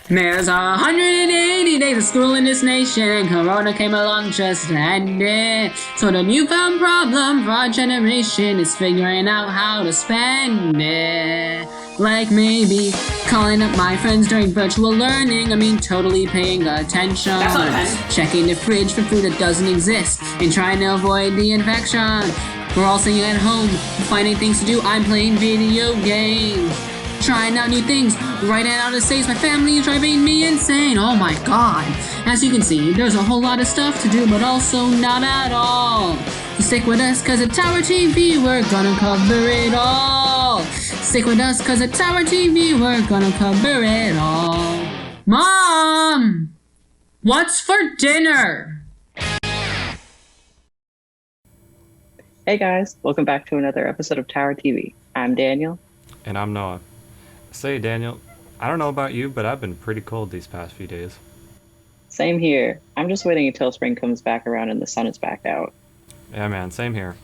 There's 180 days of school in this nation. Corona came along just to end it. So the newfound problem for our generation is figuring out how to spend it. Like maybe calling up my friends during virtual learning. I mean, totally paying attention. That's not attention. Checking the fridge for food that doesn't exist and trying to avoid the infection. We're all sitting at home, finding things to do. I'm playing video games. Trying out new things, writing out essays. My family is driving me insane. Oh my god. As you can see, there's a whole lot of stuff to do, but also not at all. So stick with us, cause at Tower TV, we're gonna cover it all. Stick with us, cause at Tower TV, we're gonna cover it all. Mom! What's for dinner? Hey guys, welcome back to another episode of Tower TV. I'm Daniel. And I'm Noah. Say, Daniel, I don't know about you, but I've been pretty cold these past few days. Same here. I'm just waiting until spring comes back around and the sun is back out. Yeah, man, same here.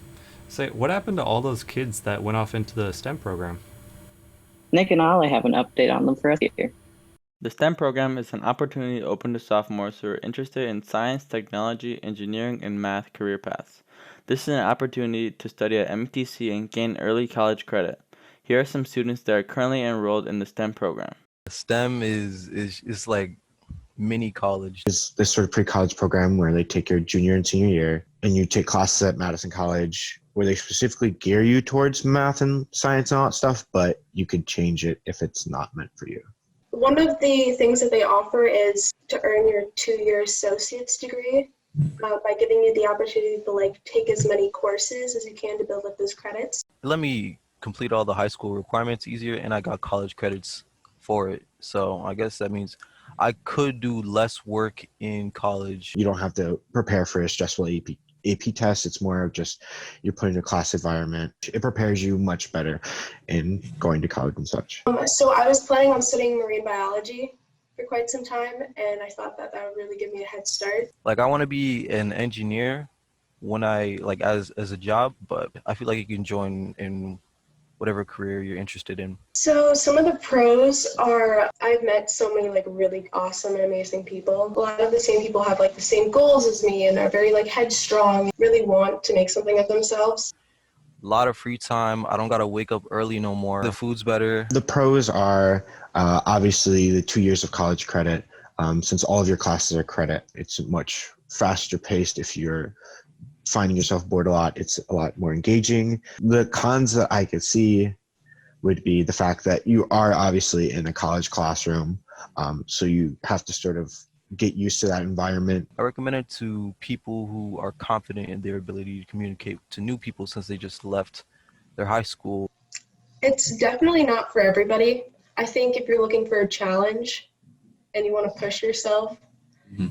Say, what happened to all those kids that went off into the STEM program? Nick and Ollie have an update on them for us here. The STEM program is an opportunity open to sophomores who are interested in science, technology, engineering, and math career paths. This is an opportunity to study at MTC and gain early college credit. Here are some students that are currently enrolled in the STEM program. STEM is like mini college. Is this sort of pre-college program where they take your junior and senior year and you take classes at Madison College where they specifically gear you towards math and science and all that stuff, but you could change it if it's not meant for you. One of the things that they offer is to earn your 2-year associate's degree by giving you the opportunity to take as many courses as you can to build up those credits. Let me complete all the high school requirements easier, and I got college credits for it. So I guess that means I could do less work in college. You don't have to prepare for a stressful AP test. It's more of just you're put in a class environment. It prepares you much better in going to college and such. So I was planning on studying marine biology for quite some time, and I thought that would really give me a head start. Like I want to be an engineer when I as a job, but I feel like you can join in whatever career you're interested in. So some of the pros are I've met so many really awesome and amazing people. A lot of the same people have the same goals as me and are very headstrong, really want to make something of themselves. A lot of free time. I don't gotta wake up early no more. The food's better. The pros are obviously the 2 years of college credit. Since all of your classes are credit, it's much faster paced. If you're finding yourself bored a lot, it's a lot more engaging. The cons that I could see would be the fact that you are obviously in a college classroom, so you have to sort of get used to that environment. I recommend it to people who are confident in their ability to communicate to new people since they just left their high school. It's definitely not for everybody. I think if you're looking for a challenge and you want to push yourself,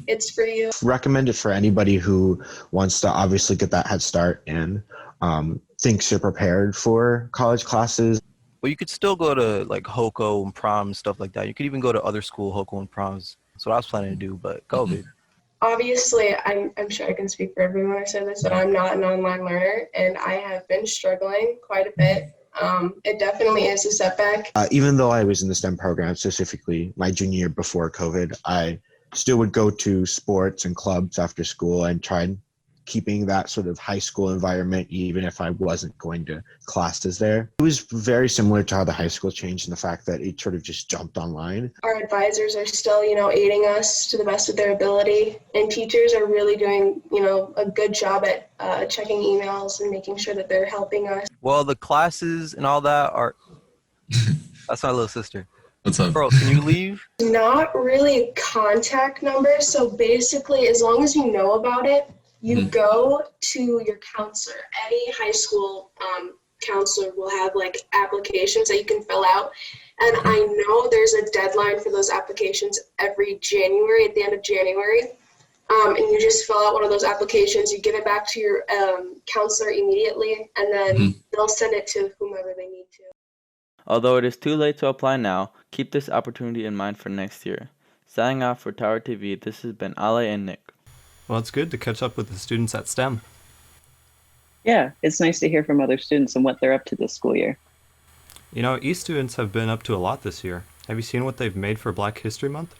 it's for you. Recommend it for anybody who wants to obviously get that head start and thinks you're prepared for college classes. But you could still go to HOCO and prom and stuff like that. You could even go to other school HOCO and proms. That's what I was planning to do, but COVID. Obviously, I'm sure I can speak for everyone when I say this, but I'm not an online learner, and I have been struggling quite a bit. It definitely is a setback. Even though I was in the STEM program, specifically my junior year before COVID, I still would go to sports and clubs after school and tried keeping that sort of high school environment, even if I wasn't going to classes there. It was very similar to how the high school changed in the fact that it sort of just jumped online. Our advisors are still, aiding us to the best of their ability, and teachers are really doing, a good job at checking emails and making sure that they're helping us. Well, the classes and all that are... That's my little sister. What's up? Bro, can you leave? Not really a contact number, so basically, as long as you know about it, you go to your counselor. Any high school counselor will have applications that you can fill out. And I know there's a deadline for those applications every January, at the end of January. And you just fill out one of those applications, you give it back to your counselor immediately, and then they'll send it to whomever they need to. Although it is too late to apply now, keep this opportunity in mind for next year. Signing off for Tower TV, this has been Ale and Nick. Well, it's good to catch up with the students at STEM. Yeah, it's nice to hear from other students and what they're up to this school year. You know, E students have been up to a lot this year. Have you seen what they've made for Black History Month?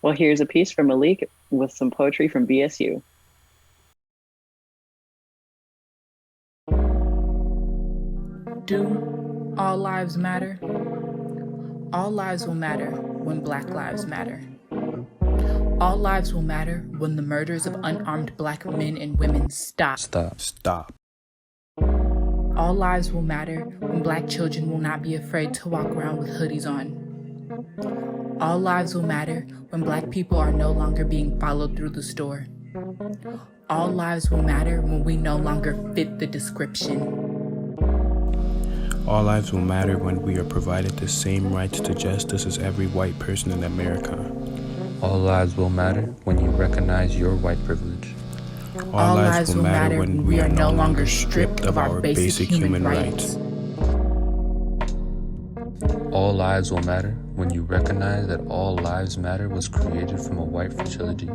Well, here's a piece from Malik with some poetry from BSU. Do all lives matter? All lives will matter when Black lives matter. All lives will matter when the murders of unarmed Black men and women stop. Stop. All lives will matter when Black children will not be afraid to walk around with hoodies on. All lives will matter when Black people are no longer being followed through the store. All lives will matter when we no longer fit the description. All lives will matter when we are provided the same rights to justice as every white person in America. All lives will matter when you recognize your white privilege. All lives will matter when we are no longer stripped of our basic human rights. All lives will matter when you recognize that All Lives Matter was created from a white fragility.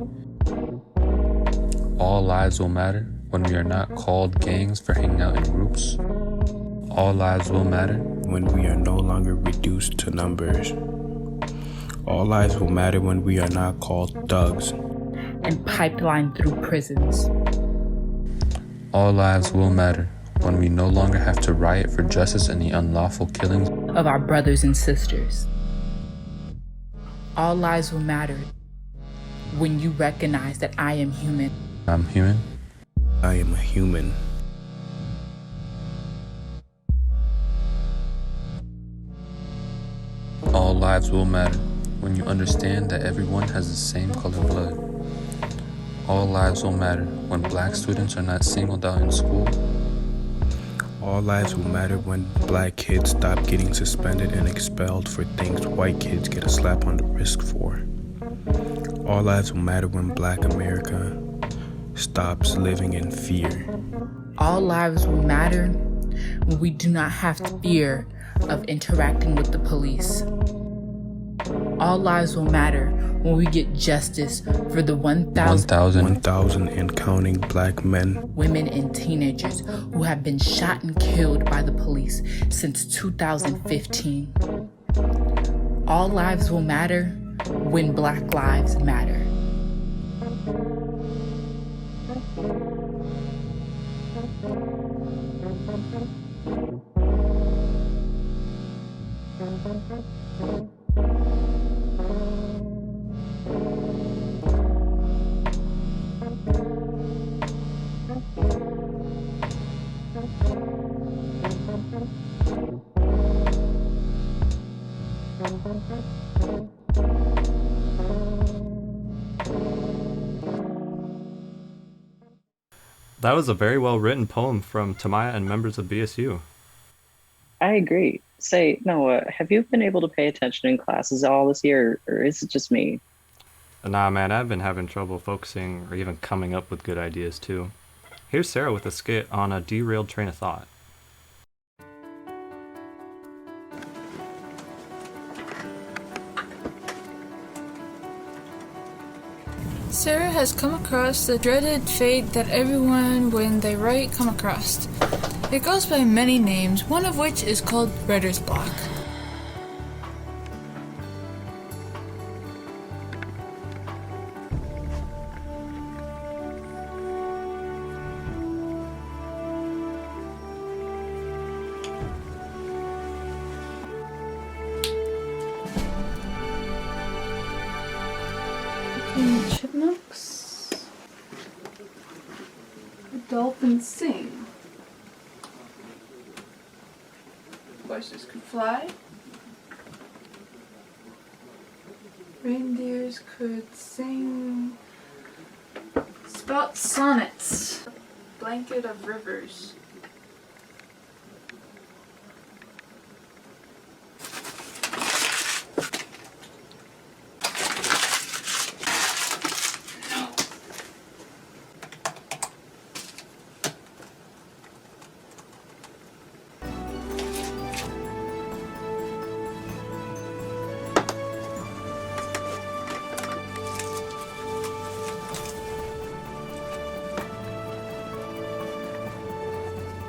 All lives will matter when we are not called gangs for hanging out in groups. All lives will matter when we are no longer reduced to numbers. All lives will matter when we are not called thugs and pipelined through prisons. All lives will matter when we no longer have to riot for justice in the unlawful killings of our brothers and sisters. All lives will matter when you recognize that I am human. I'm human. I am a human. All lives will matter when you understand that everyone has the same color blood. All lives will matter when Black students are not singled out in school. All lives will matter when Black kids stop getting suspended and expelled for things white kids get a slap on the wrist for. All lives will matter when Black America stops living in fear. All lives will matter when we do not have fear of interacting with the police. All lives will matter when we get justice for the 1,000 and counting Black men, women, and teenagers who have been shot and killed by the police since 2015. All lives will matter when Black lives matter. That was a very well written poem from Tamaya and members of BSU. I agree. Say, Noah, have you been able to pay attention in classes all this year, or is it just me? Nah, man, I've been having trouble focusing or even coming up with good ideas too. Here's Sarah with a skit on a derailed train of thought. Sarah has come across the dreaded fate that everyone, when they write, come across. It goes by many names, one of which is called writer's block. Chipmunks. The dolphins sing. Horses could fly. Reindeers could sing. Spout sonnets. Blanket of rivers.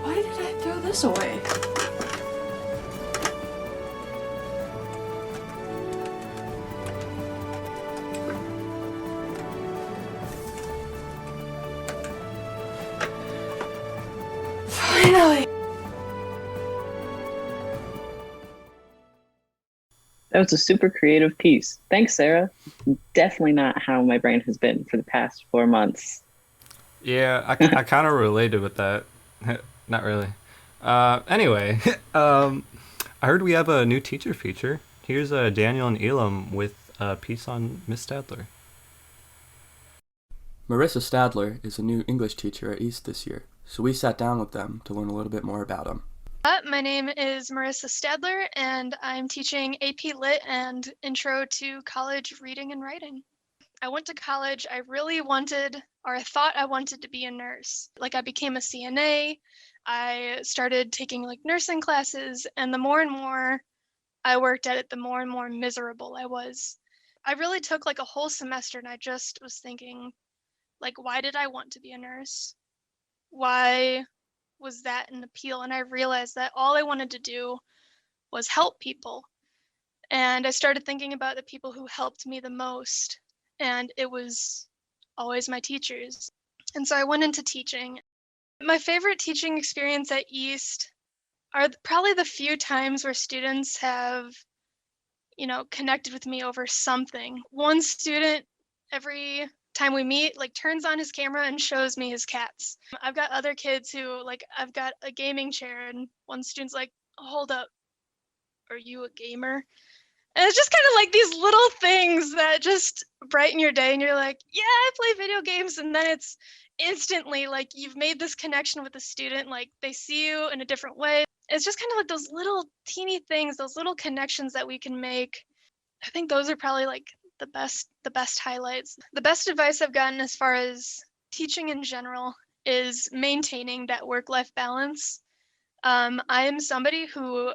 Why did I throw this away? That was a super creative piece. Thanks, Sarah. Definitely not how my brain has been for the past 4 months. Yeah, I kind of related with that. Not really. Anyway, I heard we have a new teacher feature. Here's Daniel and Elam with a piece on Miss Stadler. Marissa Stadler is a new English teacher at East this year, so we sat down with them to learn a little bit more about them. My name is Marissa Stadler, and I'm teaching AP Lit and Intro to College Reading and Writing. I went to college, I really wanted, or I thought I wanted to be a nurse. Like, I became a CNA, I started taking like nursing classes, and the more and more I worked at it, the more and more miserable I was. I really took like a whole semester and I just was thinking, like, why did I want to be a nurse? Why was that an appeal? And I realized that all I wanted to do was help people. And I started thinking about the people who helped me the most, and it was always my teachers. And so I went into teaching. My favorite teaching experience at East are probably the few times where students have, connected with me over something. One student, every time we meet, like, turns on his camera and shows me his cats. I've got other kids who, like, I've got a gaming chair and one student's like, hold up, are you a gamer? And it's just kind of like these little things that just brighten your day, and you're like, yeah, I play video games. And then it's instantly like you've made this connection with the student, like they see you in a different way. It's just kind of like those little teeny things, those little connections that we can make. I think those are probably like the best highlights. The best advice I've gotten as far as teaching in general is maintaining that work-life balance. I am somebody who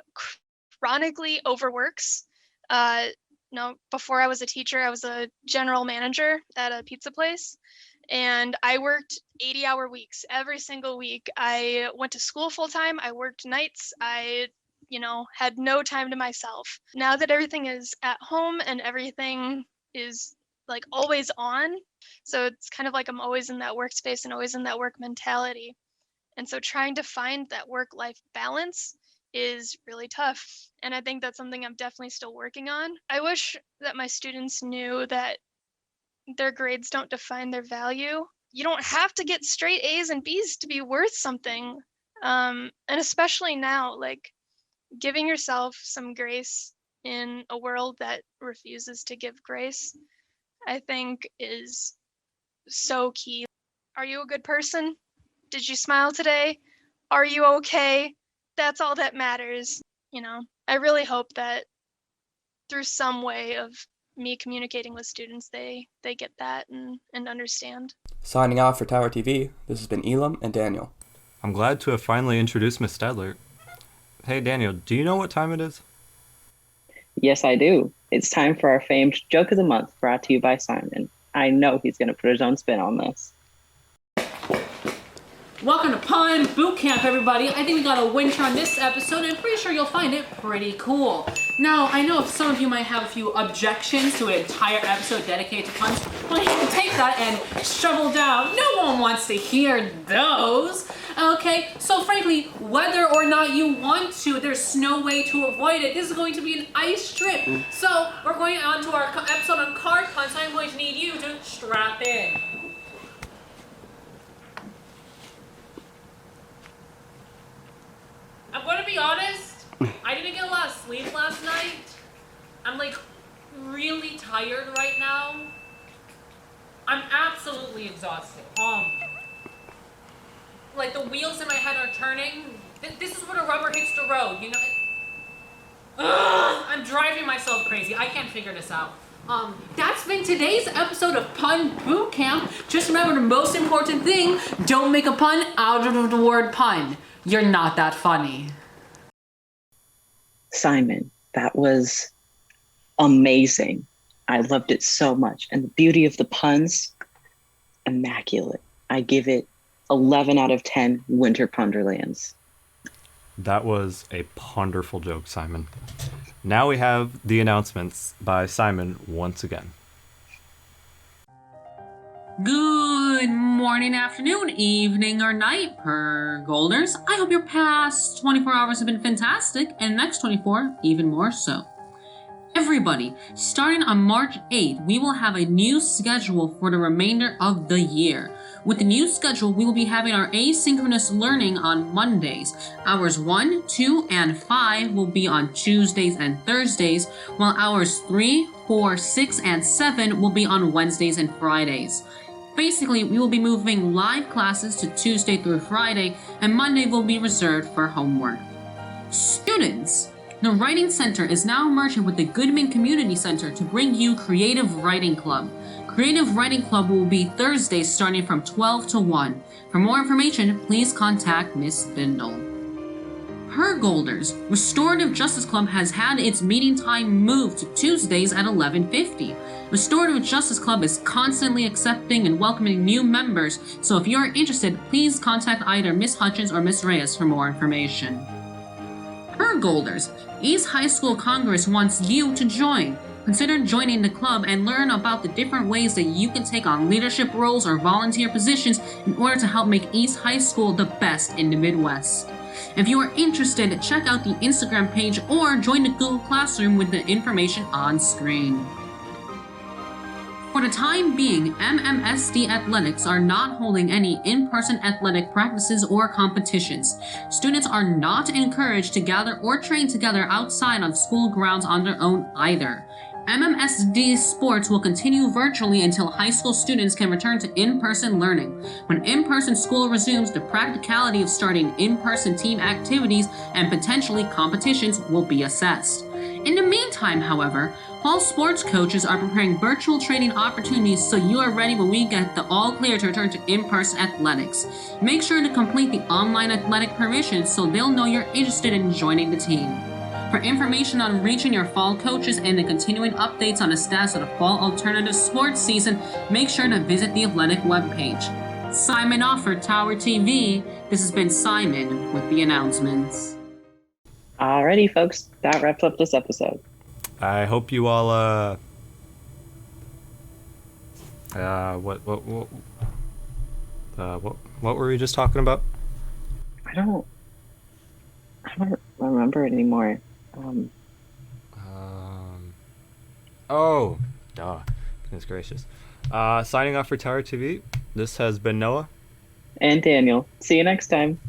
chronically overworks. Before I was a teacher, I was a general manager at a pizza place, and I worked 80-hour weeks every single week. I went to school full time. I worked nights. I had no time to myself. Now that everything is at home and everything is like always on, so it's kind of like I'm always in that workspace and always in that work mentality. And so trying to find that work-life balance is really tough. And I think that's something I'm definitely still working on. I wish that my students knew that their grades don't define their value. You don't have to get straight A's and B's to be worth something. And especially now, like, giving yourself some grace in a world that refuses to give grace, I think is so key. Are you a good person? Did you smile today? Are you okay? That's all that matters. I really hope that through some way of me communicating with students, they get that and understand. Signing off for Tower TV, this has been Elam and Daniel. I'm glad to have finally introduced Miss Stadler. Hey Daniel, do you know what time it is? Yes, I do. It's time for our famed Joke of the Month, brought to you by Simon. I know he's going to put his own spin on this. Welcome to Pun Boot Camp, everybody. I think we got a winner on this episode, and I'm pretty sure you'll find it pretty cool. Now, I know some of you might have a few objections to an entire episode dedicated to puns. Well, you can take that and shovel down. No one wants to hear those. Okay, so frankly, whether or not you want to, there's no way to avoid it. This is going to be an ice trip. So, we're going on to our episode on card puns, so I'm going to need you to strap in. I'm going to be honest, I didn't get a lot of sleep last night. I'm like really tired right now. I'm absolutely exhausted. Like the wheels in my head are turning. This is when a rubber hits the road, I'm driving myself crazy. I can't figure this out. That's been today's episode of Pun Boot Camp. Just remember the most important thing, don't make a pun out of the word pun. You're not that funny. Simon, that was amazing. I loved it so much. And the beauty of the puns, immaculate. I give it 11 out of 10 Winter Punderlands. That was a ponderful joke, Simon. Now we have the announcements by Simon once again. Good morning, afternoon, evening, or night, per Golders. I hope your past 24 hours have been fantastic, and next 24 even more so. Everybody, starting on March 8th, we will have a new schedule for the remainder of the year. With the new schedule, we will be having our asynchronous learning on Mondays. Hours 1, 2, and 5 will be on Tuesdays and Thursdays, while hours 3, 4, 6, and 7 will be on Wednesdays and Fridays. Basically, we will be moving live classes to Tuesday through Friday, and Monday will be reserved for homework. Students! The Writing Center is now merging with the Goodman Community Center to bring you Creative Writing Club. Creative Writing Club will be Thursdays starting from 12 to 1. For more information, please contact Miss Bindle. Hergolders, Restorative Justice Club has had its meeting time moved to Tuesdays at 11:50. Restorative Justice Club is constantly accepting and welcoming new members, so if you are interested, please contact either Miss Hutchins or Miss Reyes for more information. Hergolders, East High School Congress wants you to join. Consider joining the club and learn about the different ways that you can take on leadership roles or volunteer positions in order to help make East High School the best in the Midwest. If you are interested, check out the Instagram page or join the Google Classroom with the information on screen. For the time being, MMSD Athletics are not holding any in-person athletic practices or competitions. Students are not encouraged to gather or train together outside on school grounds on their own either. MMSD sports will continue virtually until high school students can return to in-person learning. When in-person school resumes, the practicality of starting in-person team activities and potentially competitions will be assessed. In the meantime, however, fall sports coaches are preparing virtual training opportunities so you are ready when we get the all clear to return to in-person athletics. Make sure to complete the online athletic permission so they'll know you're interested in joining the team. For information on reaching your fall coaches and the continuing updates on the status of the fall alternative sports season, make sure to visit the athletic webpage. Simon off for Tower TV. This has been Simon with the announcements. Alrighty, folks, that wraps up this episode. I hope you all what were we just talking about? I don't remember anymore. Oh, duh. Goodness gracious. Signing off for Tower TV. This has been Noah. And Daniel. See you next time.